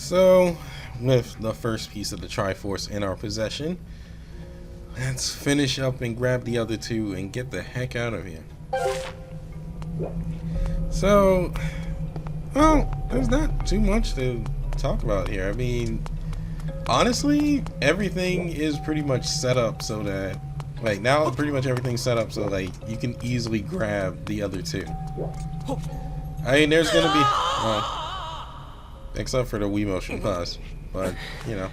So, with the first piece of the TriForce in our possession, let's finish up and grab the other two and get the heck out of here. So, well, there's not too much to talk about here. I mean, honestly, everything is pretty much set up so that, like, now pretty much everything's set up so like you can easily grab the other two. I mean, there's gonna be, well, except for the Wii Motion Plus, but you know,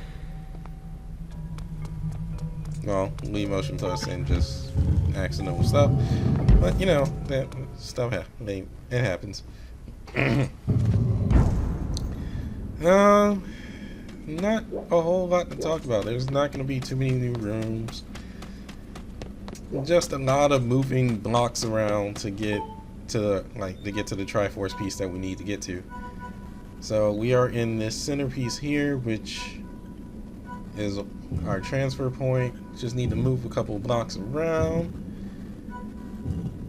well, Wii Motion Plus and just accidental stuff. But you know, that stuff it happens. Not a whole lot to talk about. There's not going to be too many new rooms. Just a lot of moving blocks around to get to the TriForce piece that we need to get to. So we are in this centerpiece here, which is our transfer point. Just need to move a couple blocks around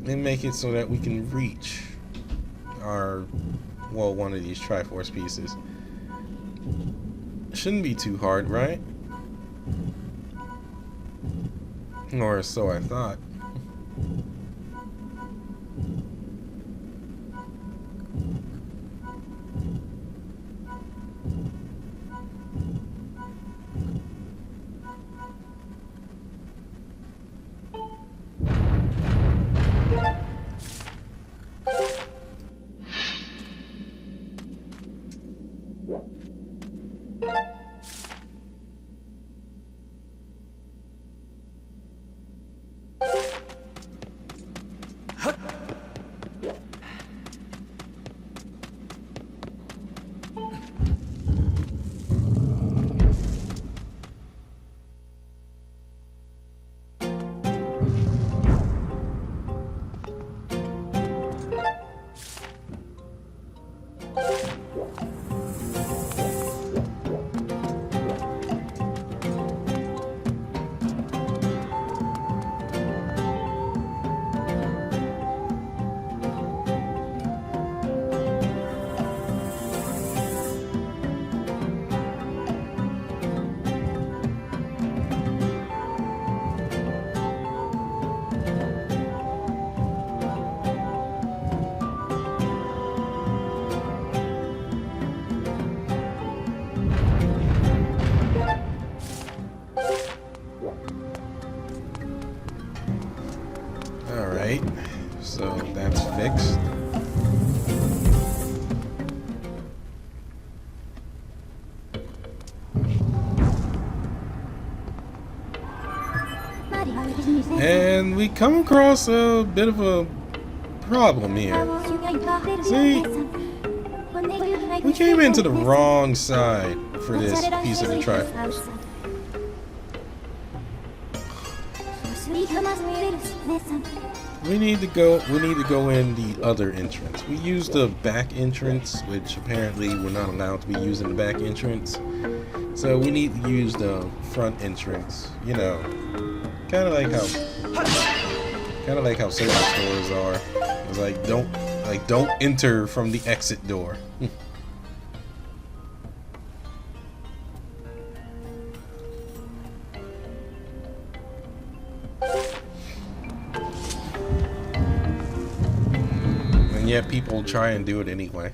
and make it so that we can reach one of these TriForce pieces. Shouldn't be too hard, right? Or so I thought. Alright, so that's fixed. And we come across a bit of a problem here. See, we came into the wrong side for this piece of the TriForce. We need to go in the other entrance. We used the back entrance, which apparently we're not allowed to be using the back entrance. So we need to use the front entrance. You know, kind of like how certain stores are. It's like don't enter from the exit door. And yet people try and do it anyway.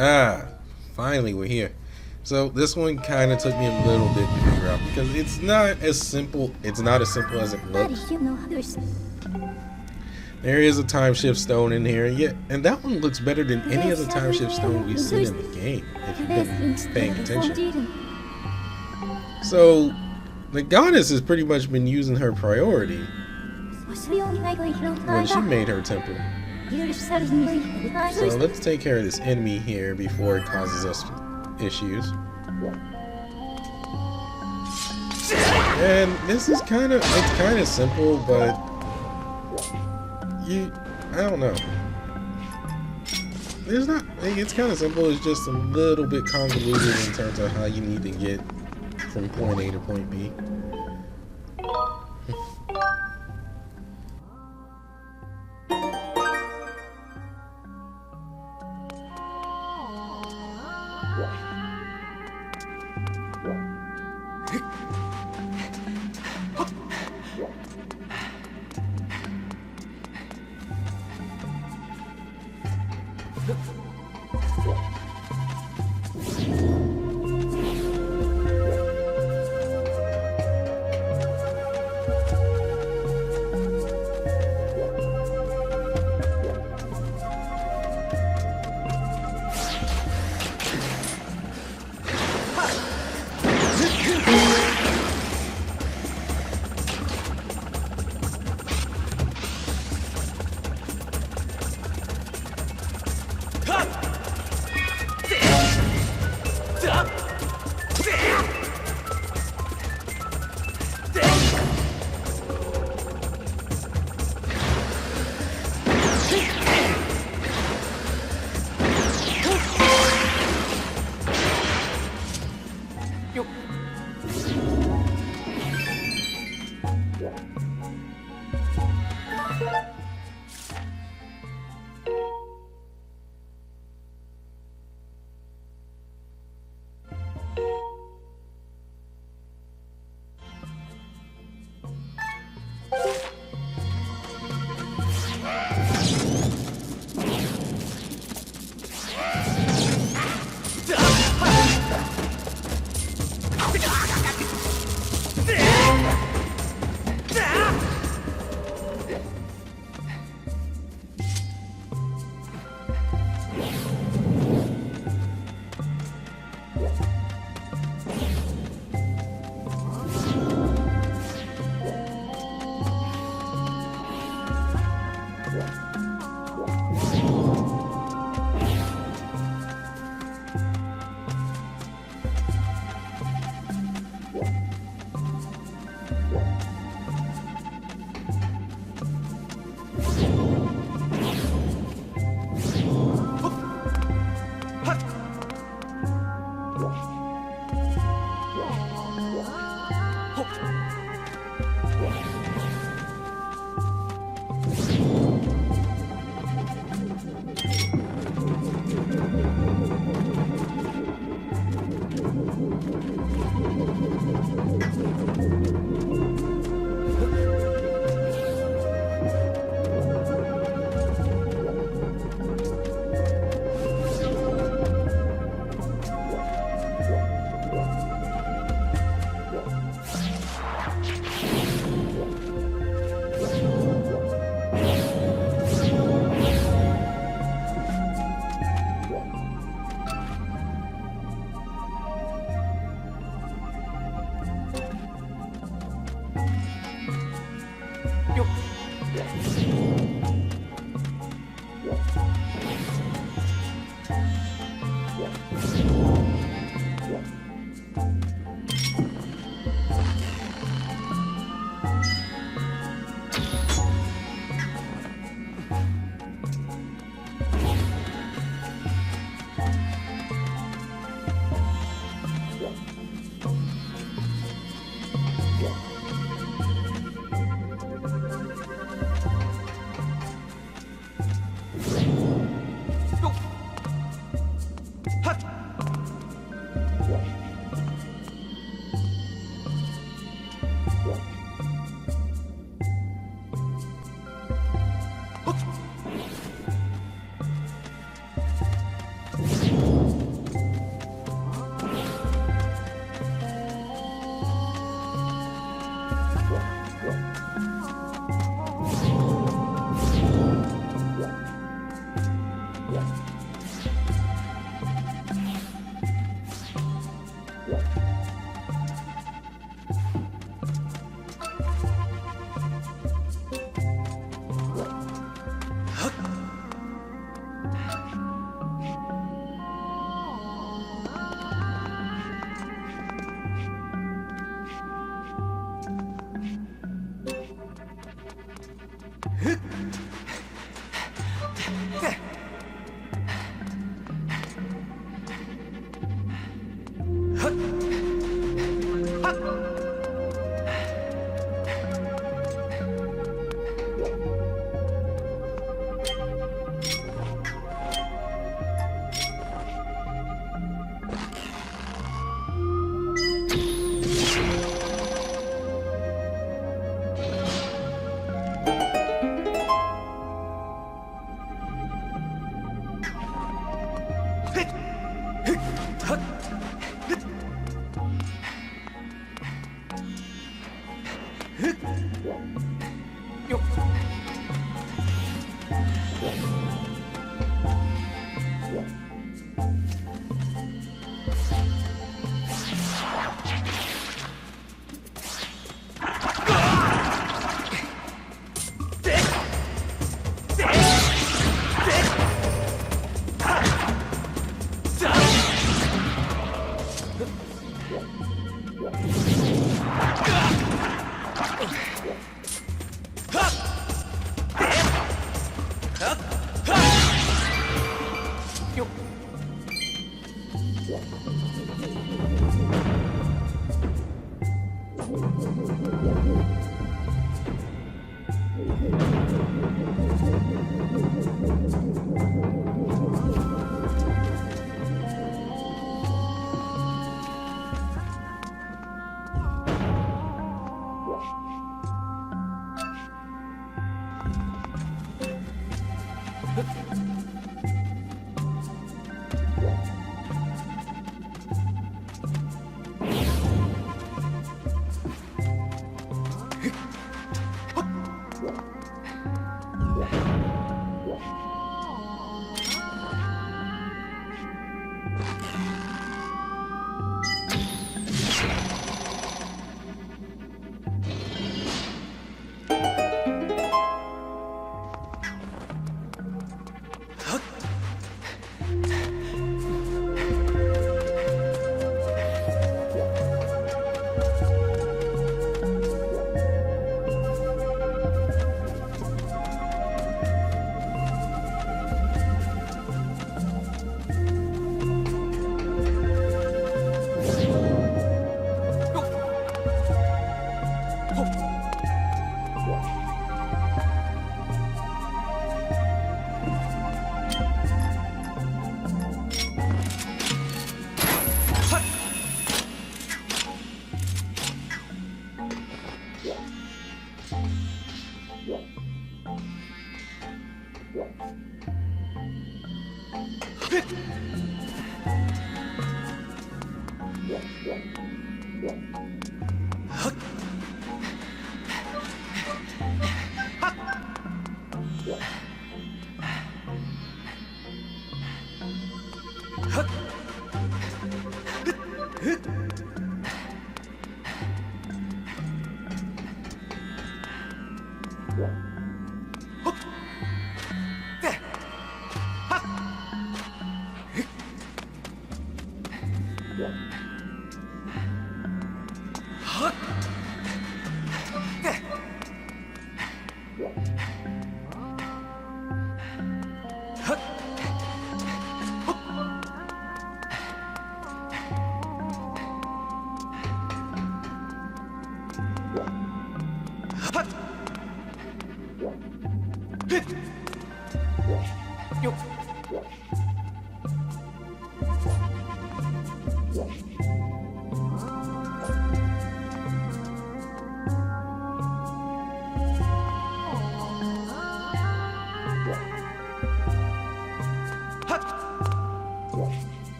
Ah, finally we're here. So this one kind of took me a little bit to figure out because it's not as simple. It's not as simple as it looks. There is a time shift stone in here, and that one looks better than any other time shift stone we've seen in the game, if you've been paying attention. So the goddess has pretty much been using her priority when she made her temple. So let's take care of this enemy here before it causes us issues. And this is it's kind of simple, but I don't know. It's kind of simple, it's just a little bit convoluted in terms of how you need to get from point A to point B.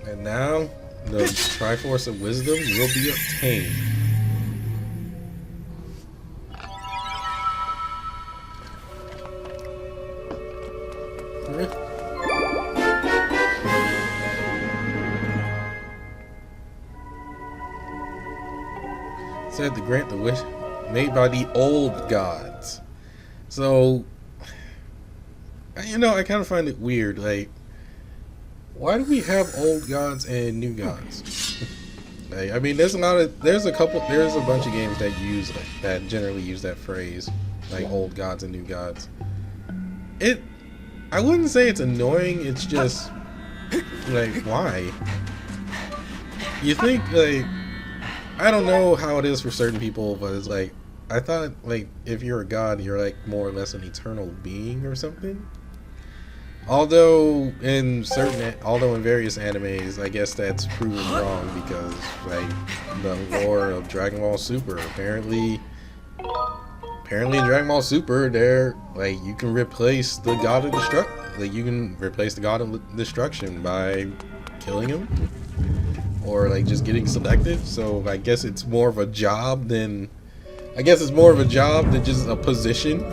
And now the TriForce of Wisdom will be obtained. Said to grant the wish made by the old gods. So, you know, I kind of find it weird. Like, why do we have old gods and new gods? Like, I mean, there's a bunch of games that use that generally use that phrase, like old gods and new gods. I wouldn't say it's annoying. It's just like, why? You think, like, I don't know how it is for certain people, but it's like, I thought, like, if you're a god, you're like more or less an eternal being or something. Although in various animes, I guess that's proven wrong, because like the lore of Dragon Ball Super, apparently in Dragon Ball Super, there, like, you can replace the god of destruction by killing him, or like just getting selected. So I guess it's more of a job than just a position.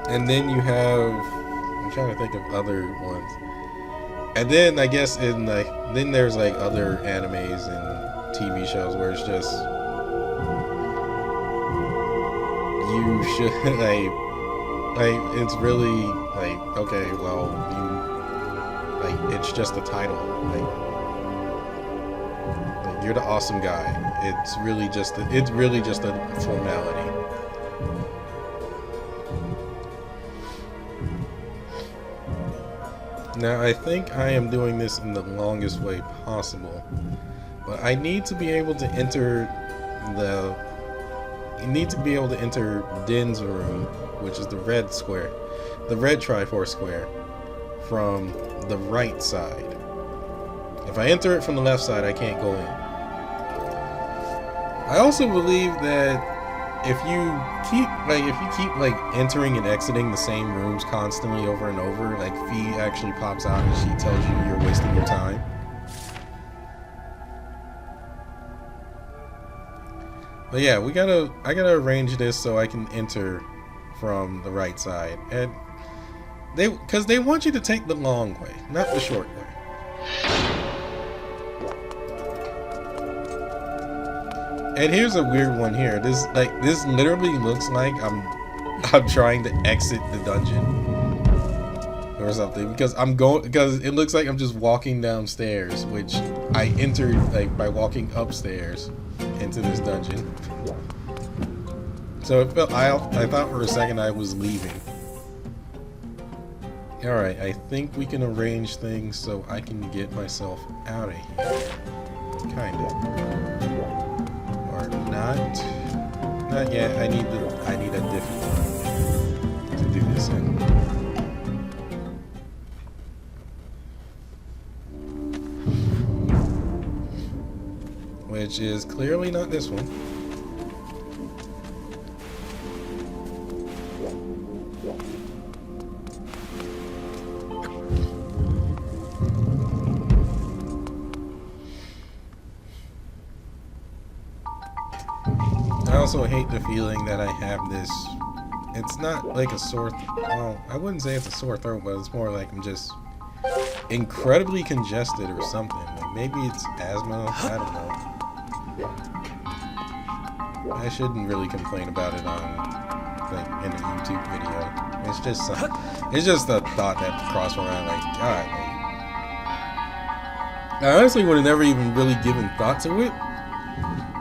And then you have, I'm trying to think of other ones. And then I guess then there's like other animes and TV shows where it's just, you should like it's really like, okay, well, it's just a title. Like you're the awesome guy. It's really just a formality. Now, I think I am doing this in the longest way possible, but I need to be able to enter Din's room, which is the red TriForce square, from the right side. If I enter it from the left side, I can't go in. I also believe that if you keep entering and exiting the same rooms constantly over and over, like, Fee actually pops out and she tells you you're wasting your time. But yeah, I gotta arrange this so I can enter from the right side, and because they want you to take the long way, not the short way. And here's a weird one here. This literally looks like I'm trying to exit the dungeon or something, because it looks like I'm just walking downstairs, which I entered like by walking upstairs into this dungeon. So I thought for a second I was leaving. All right, I think we can arrange things so I can get myself out of here. Kind of. Not yet. I need a different one to do this in. Which is clearly not this one. also hate the feeling that I have this. It's not like a sore. Well, I wouldn't say it's a sore throat, but it's more like I'm just incredibly congested or something. Like maybe it's asthma. I don't know. I shouldn't really complain about it on like in a YouTube video. It's just a thought that crossed my mind. Like God. I honestly would have never even really given thought to it.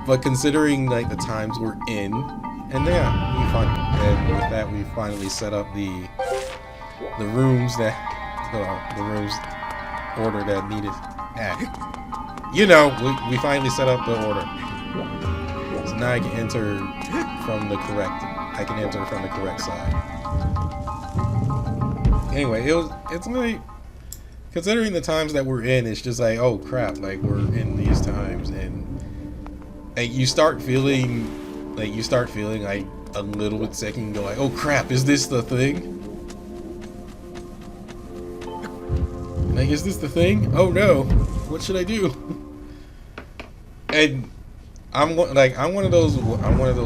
But considering like the times we're in, and yeah, and with that we finally set up the rooms that the rooms order that needed. You know, we finally set up the order, so now I can enter from the correct. I can enter from the correct side. Anyway, it's like considering the times that we're in, it's just like, oh crap, like we're in these times, and you start feeling like a little bit sick and go like, oh crap, is this the thing? Like, is this the thing? Oh no, what should I do? And I'm one of those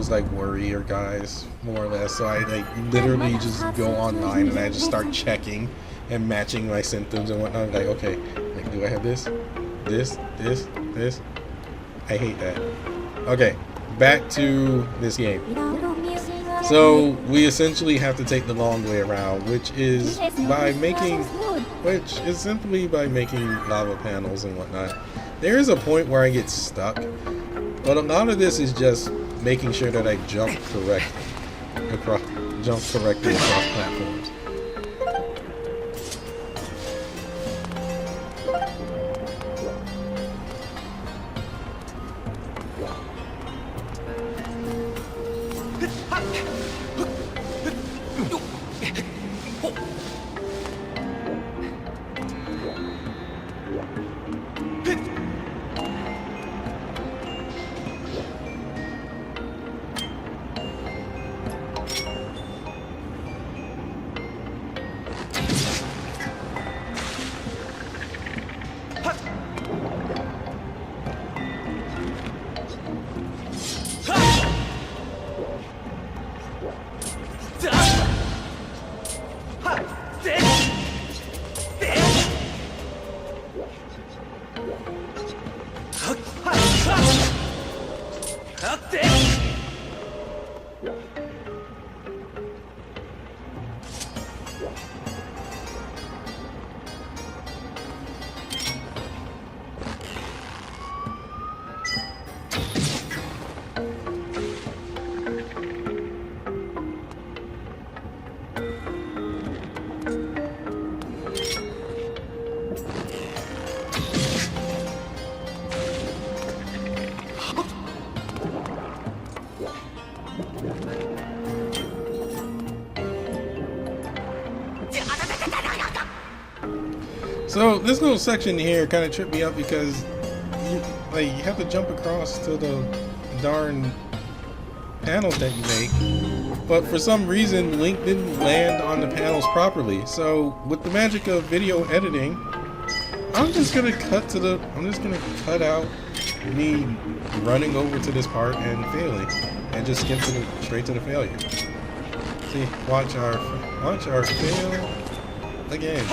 like worrier guys, more or less. So I like literally just go online and I just start checking and matching my symptoms and whatnot. Like, okay, like do I have this? I hate that. Okay, back to this game. So we essentially have to take the long way around, which is simply by making lava panels and whatnot. There is a point where I get stuck, but a lot of this is just making sure that I jump correctly across platforms. So this little section here kind of tripped me up because you have to jump across to the darn panels that you make, but for some reason Link didn't land on the panels properly. So with the magic of video editing, I'm just gonna cut out me running over to this part and failing, and just skip straight to the failure. See, watch our fail again.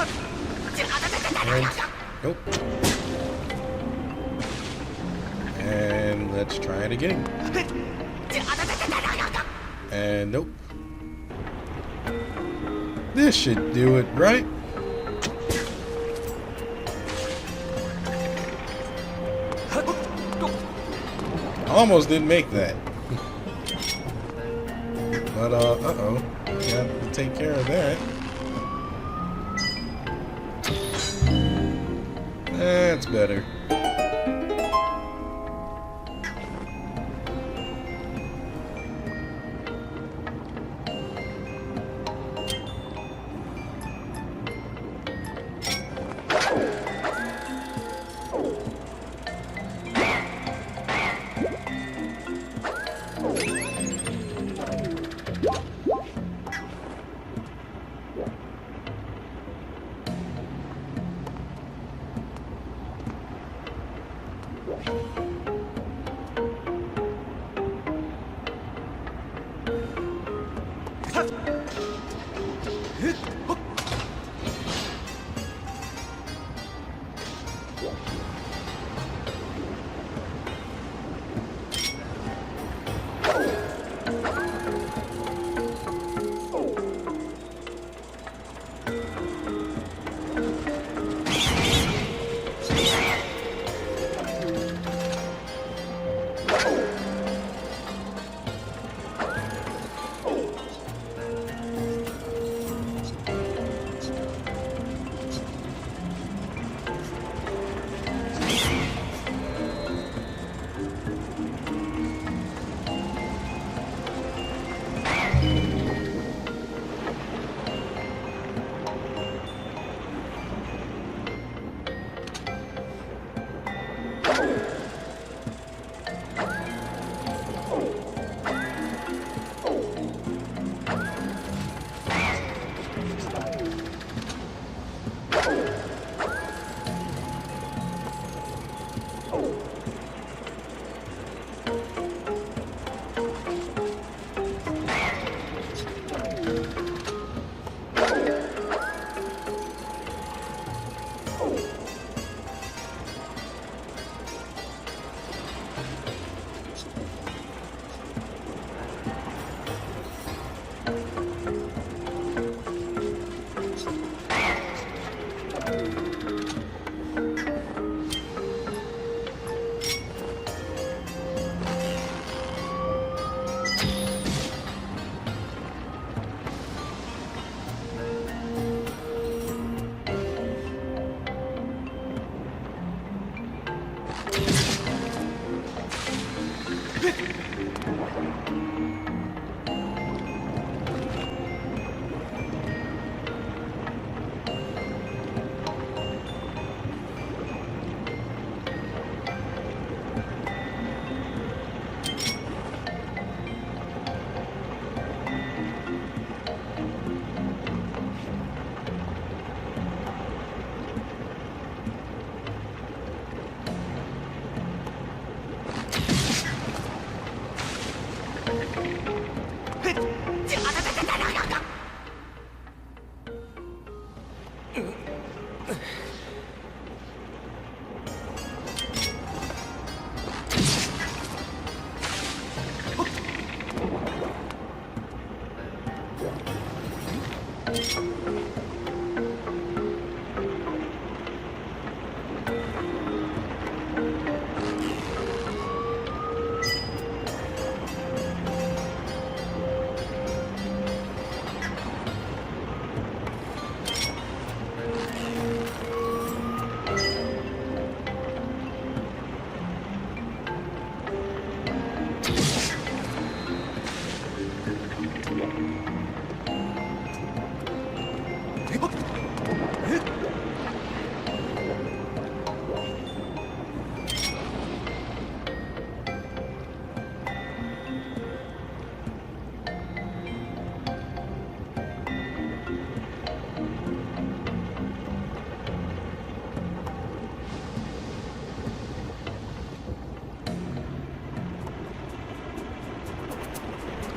And nope. And let's try it again. And nope. This should do it, right? Almost didn't make that. But uh-oh. Got to take care of that. That's better.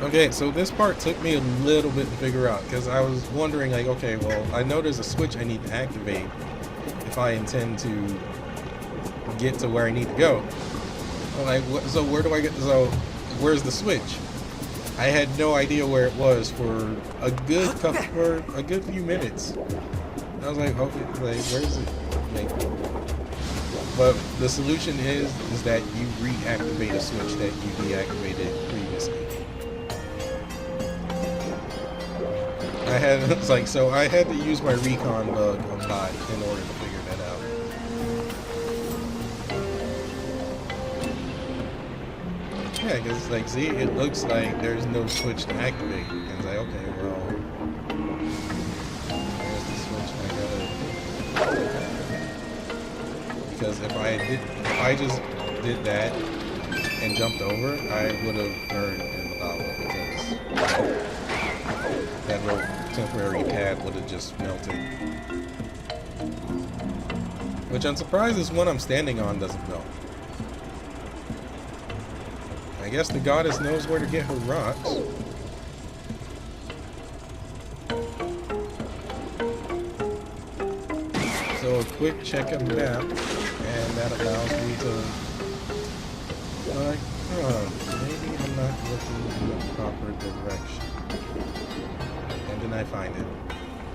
Okay, so this part took me a little bit to figure out, because I was wondering, like, okay, well, I know there's a switch I need to activate if I intend to get to where I need to go. I'm like, so where do I get, so where's the switch? I had no idea where it was for a good few minutes. I was like, okay, like, where is it? Like, but the solution is that you reactivate a switch that you deactivated previously. I had to use my recon bug a lot in order to figure that out. Yeah, because, like, see, it looks like there's no switch to activate. And it's like, okay, well, where's the switch I gotta... Because if I just did that and jumped over, I would have burned in the lava, because that little temporary pad would have just melted. Which I'm surprised this one I'm standing on doesn't melt. I guess the goddess knows where to get her rocks. a quick check of the map, and that allows me to, maybe I'm not looking in the proper direction. And then I find it.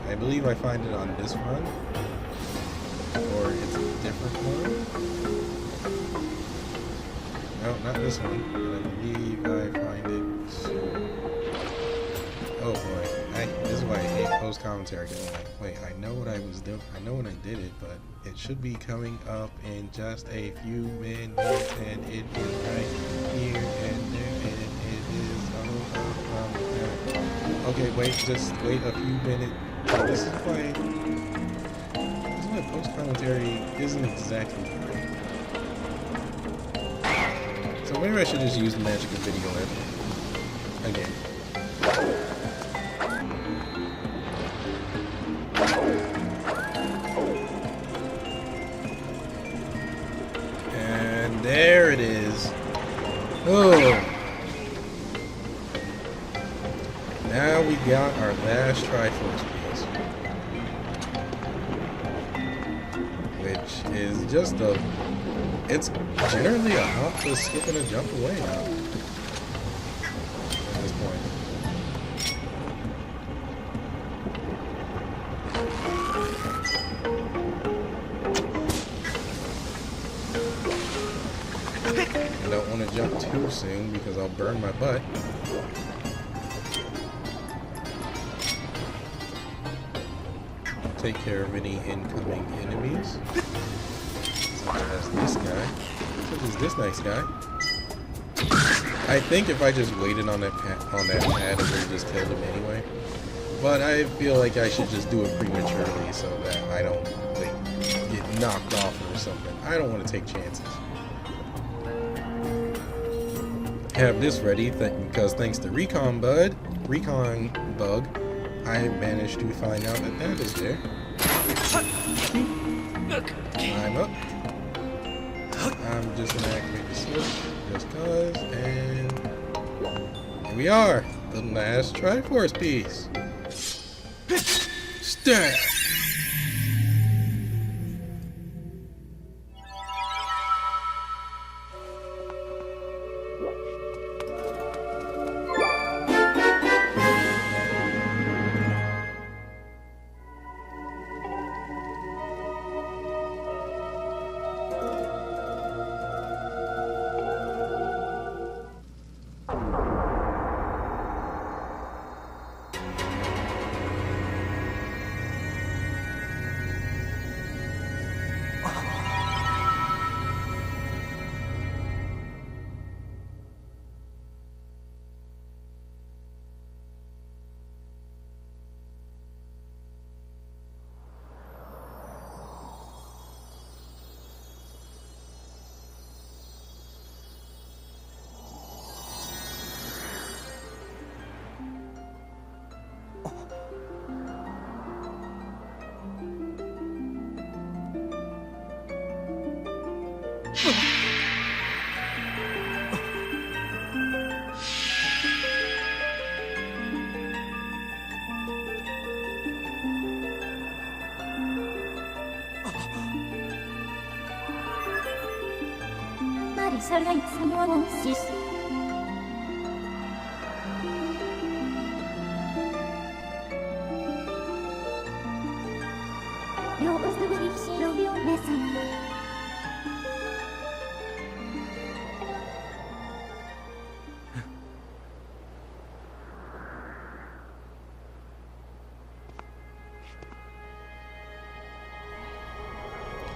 I believe I find it on this one, or it's a different one. No, not this one, but I believe I find it. Oh boy, this is why I hate post commentary. Like, wait, I know what I was doing. I know when I did it, but it should be coming up in just a few minutes, and it is right here, and there, and it is. Okay, wait, just wait a few minutes. This is why post commentary isn't exactly right. So maybe I should just use the magic of video again. And there it is. Oh. Now we got our last TriForce piece. Which is just it's generally a hop, a skip, and a jump away now. At this point. I don't want to jump too soon because I'll burn my butt. Take care of any incoming enemies. Such as this guy. Such as this nice guy. I think if I just waited on that pad, I would have just killed him anyway. But I feel like I should just do it prematurely so that I don't like get knocked off or something. I don't want to take chances. Have this ready because thanks to recon bug, I managed to find out that that is there. I'm up. I'm just gonna activate the switch just cause, and here we are, the last TriForce piece. Stab.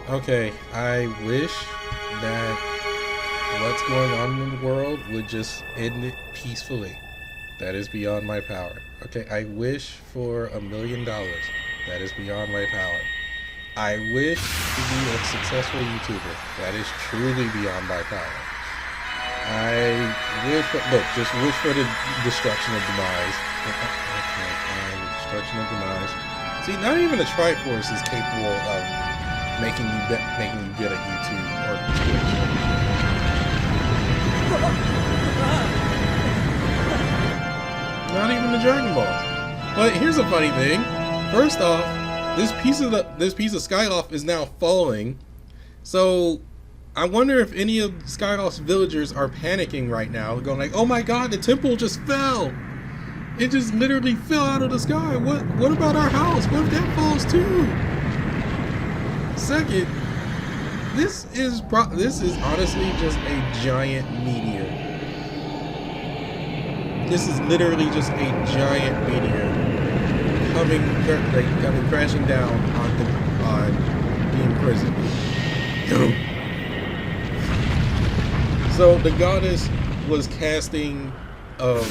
Okay, I wish that what's going on in the world would just end it peacefully. That is beyond my power. Okay, I wish for $1 million. That is beyond my power. I wish to be a successful YouTuber. That is truly beyond my power. I wish for, look, just wish for the destruction of Demise. Okay, destruction of Demise. See, not even a TriForce is capable of making you good at YouTube or Twitch. Not even the Dragon Balls. But here's a funny thing. First off, this piece of Skyloft is now falling. So I wonder if any of Skyloft's villagers are panicking right now, going like, "Oh my God, the temple just fell! It just literally fell out of the sky. What about our house? What if that falls too?" Second, this is honestly just a giant meteor. This is literally just a giant meteor coming crashing down on the imprisoned. So the goddess was casting how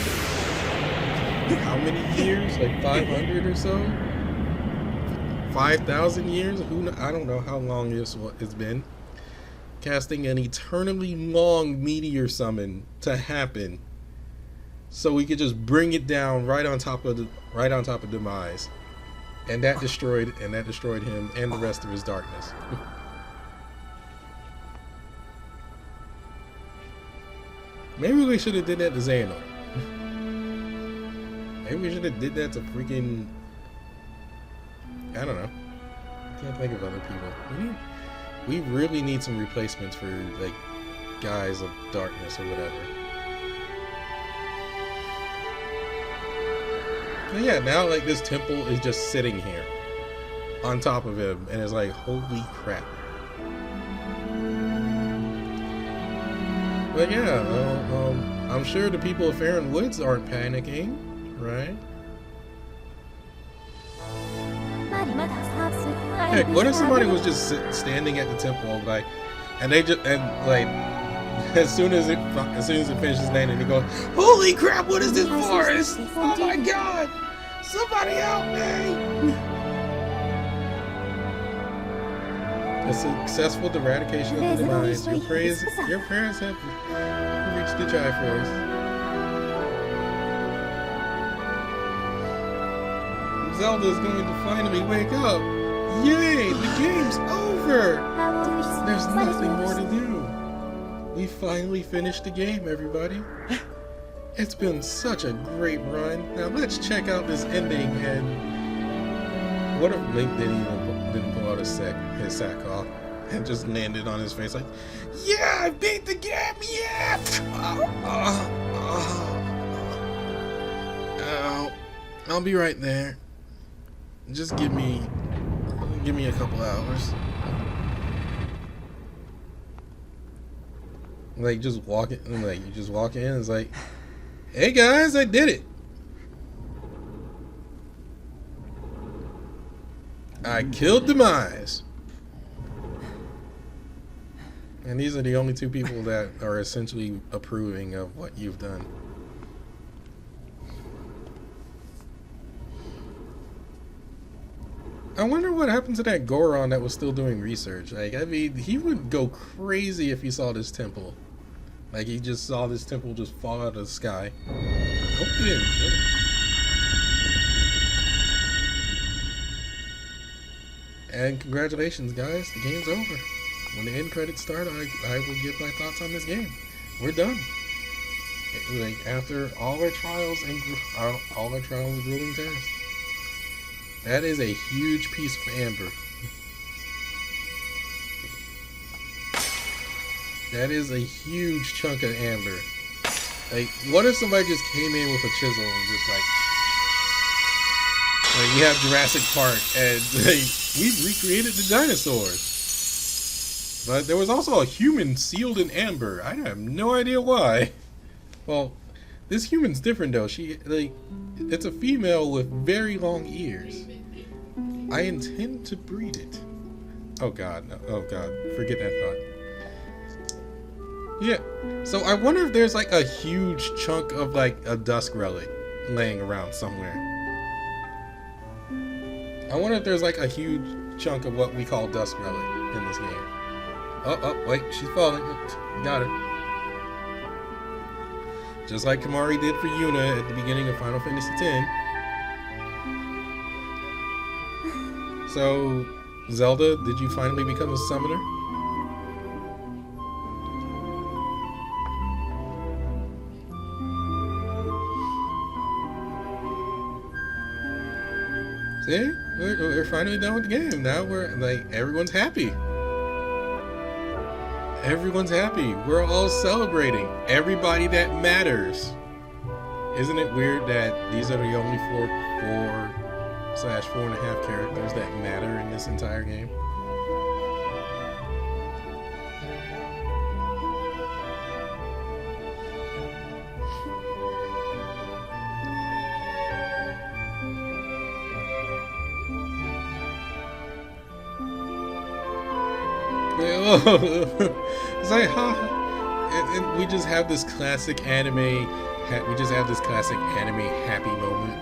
many years? Like 500 or so? 5,000 years? I don't know how long it's been. Casting an eternally long meteor summon to happen, so we could just bring it down right on top of Demise, and that destroyed him and the rest of his darkness. Maybe we should have did that to Xehanort. Maybe we should have did that to freaking, I don't know. I can't think of other people. We really need some replacements for like guys of darkness or whatever. But yeah, now like this temple is just sitting here on top of him, and it's like, holy crap. But yeah, well, I'm sure the people of Farron Woods aren't panicking, right? Heck, what if somebody was just standing at the temple, like, and as soon as it finishes landing, they go, "Holy crap! What is this forest? Oh my God! Somebody help me!" A successful eradication of the Demise. Your prayers have reached the TriForce. Zelda's going to finally wake up. Yay! The game's over! There's nothing more to do. We finally finished the game, everybody. It's been such a great run. Now let's check out this ending. And what if Link didn't pull out his sack off and just landed on his face like, "Yeah, I beat the game! Yeah!" I'll be right there. Just give me a couple hours. Like, you just walk in, it's like, "Hey guys, I did it. I killed Demise." And these are the only two people that are essentially approving of what you've done. I wonder what happened to that Goron that was still doing research. Like, I mean, he would go crazy if he saw this temple. Like, he just saw this temple just fall out of the sky. Hope he didn't kill him. And congratulations, guys. The game's over. When the end credits start, I will give my thoughts on this game. We're done. Like, after all our trials and grueling tests. That is a huge piece of amber. That is a huge chunk of amber. Like, what if somebody just came in with a chisel and just like we have Jurassic Park and like, we've recreated the dinosaurs. But there was also a human sealed in amber. I have no idea why. Well, this human's different though. It's a female with very long ears. I intend to breed it. Oh God, no. Oh God, forget that thought. Yeah, so I wonder if there's like a huge chunk of like a dusk relic laying around somewhere. I wonder if there's like a huge chunk of what we call dusk relic in this game. Oh, wait, she's falling. Got her. Just like Kamari did for Yuna at the beginning of Final Fantasy X. So, Zelda, did you finally become a summoner? See? We're finally done with the game. Now we're like, everyone's happy. Everyone's happy. We're all celebrating. Everybody that matters. Isn't it weird that these are the only 4/4.5 characters that matter in this entire game? It's like, and we just have this classic anime. We just have this classic anime happy moment.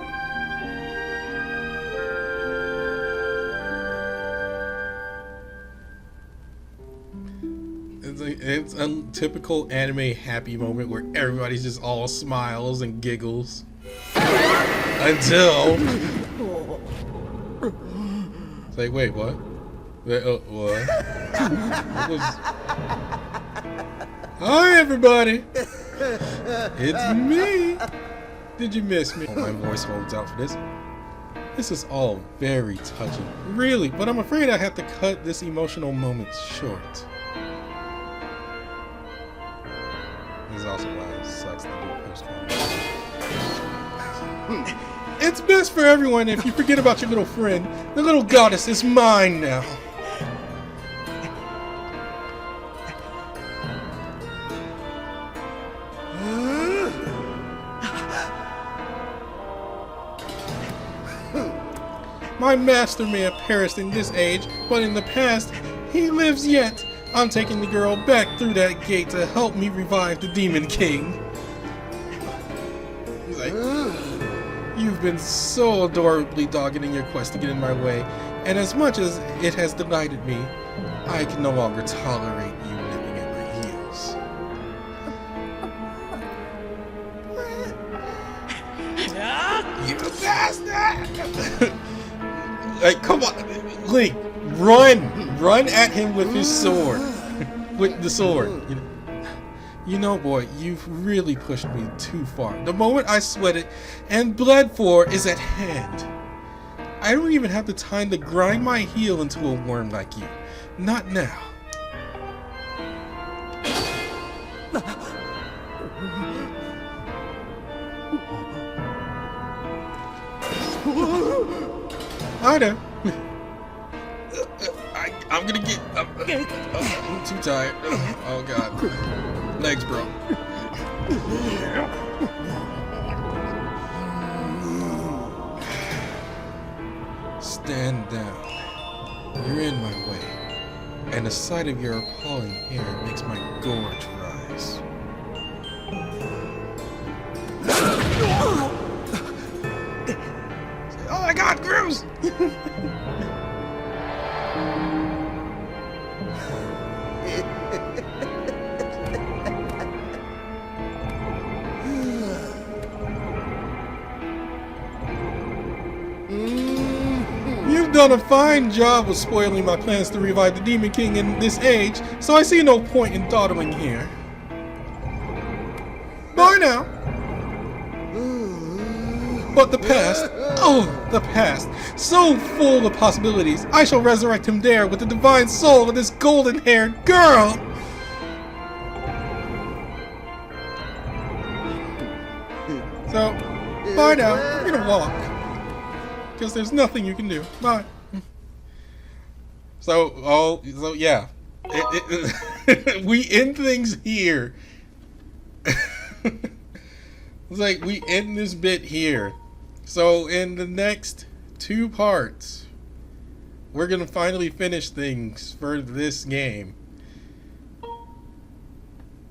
It's a typical anime happy moment where everybody's just all smiles and giggles until it's like, wait, what? What? Hi, everybody. It's me. Did you miss me? Oh, my voice holds out for this. This is all very touching, really, but I'm afraid I have to cut this emotional moment short. This is also why it sucks to do post-credits. It's best for everyone if you forget about your little friend. The little goddess is mine now. My master may have perished in this age, but in the past, he lives yet. I'm taking the girl back through that gate to help me revive the Demon King. He's like, you've been so adorably dogged in your quest to get in my way, and as much as it has delighted me, I can no longer tolerate you nipping at my heels. You bastard! Like, come on, Link, run at him with his sword, with the sword. You know, boy, you've really pushed me too far. The moment I sweated and bled for is at hand. I don't even have the time to grind my heel into a worm like you. Not now. I know. I'm gonna get. I'm too tired. Oh god, legs broke. Stand down. You're in my way, and the sight of your appalling hair makes my gorge rise. Oh my god, Grooves! You've done a fine job of spoiling my plans to revive the Demon King in this age, so I see no point in dawdling here. Bye now! But the past, oh, the past, so full of possibilities. I shall resurrect him there with the divine soul of this golden-haired girl. So, bye now. I'm gonna walk. Because there's nothing you can do. Bye. So yeah. We end things here. It's like we end this bit here. So in the next 2 parts, we're gonna finally finish things for this game.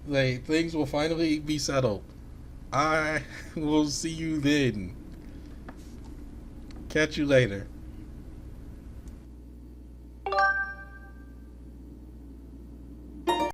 Like, things will finally be settled. I will see you then. Catch you later.